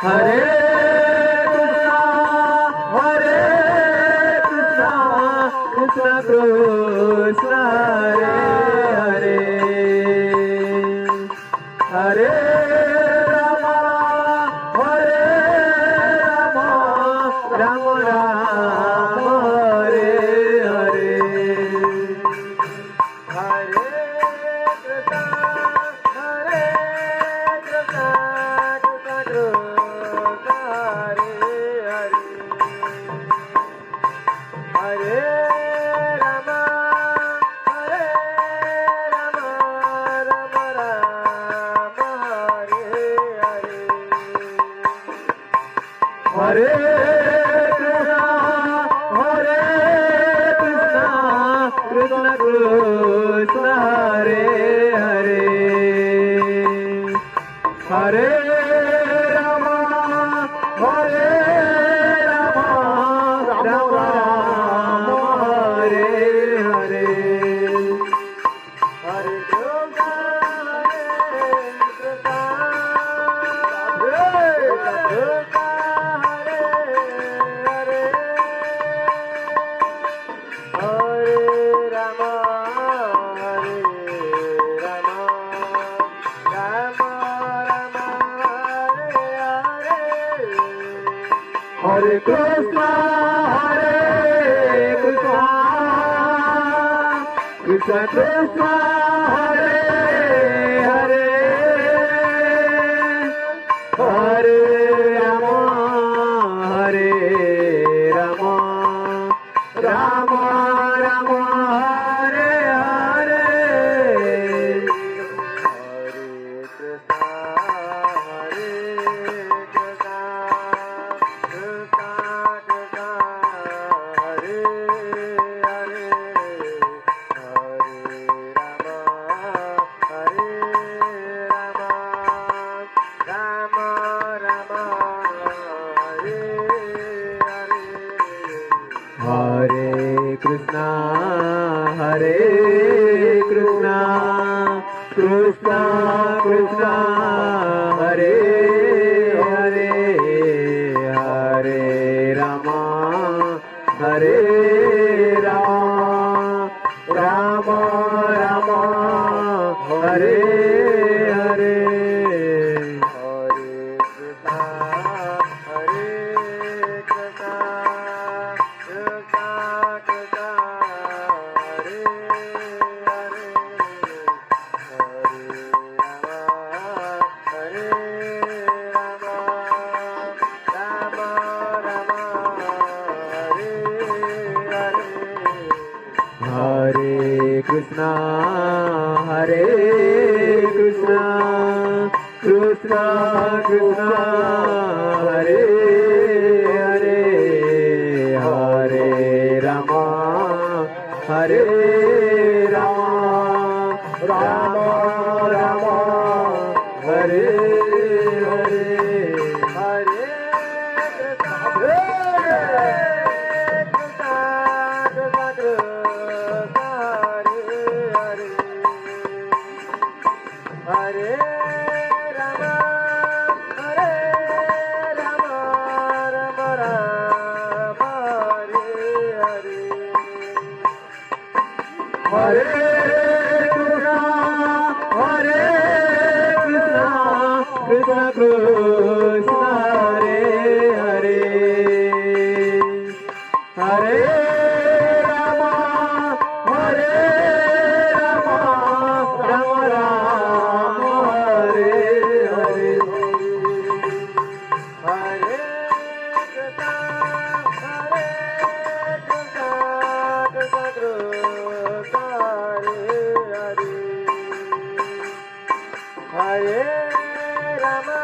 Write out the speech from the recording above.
Hare Krishna, Krishna Krishna, Hare Hare, Hare Rama, Rama Rama, Hare Hare. Hare Krishna, Krishna Krishna, Hare Rama, Rama Rama, Hare Hare. Hare Krishna, Krishna Krishna, Hare Hare, Hare Rama, Rama Rama, Hare Hare. Hare Krishna, Krishna Hare Rama, Rama Rama, Hare Hare. Hare Krishna, Krishna Krishna, Hare Hare, Hare Rama, Rama Rama, Hare Hare. Hare Krishna, Krishna Krishna, Hare Hare, Hare Rama, Rama Rama, Hare Hare. Hare Krishna, Krishna Krishna, Hare Hare, Hare Rama, Rama Rama, Hare Hare. Hare Krishna, Krishna Krishna, Hare Hare, Hare Rama, Rama Rama, Hare Hare. Hare Krishna, Krishna Krishna, Hare Hare, Hare Rama, Rama Rama, Hare Hare. Hare Krishna, Krishna Hare Rama, Rama Rama, Hare Hare. Hare Krishna, Krishna Krishna, Hare Hare, Hare Rama, Rama Rama, Hare Hare. Hare Krishna, Krishna Krishna, Hare Hare, Hare Rama,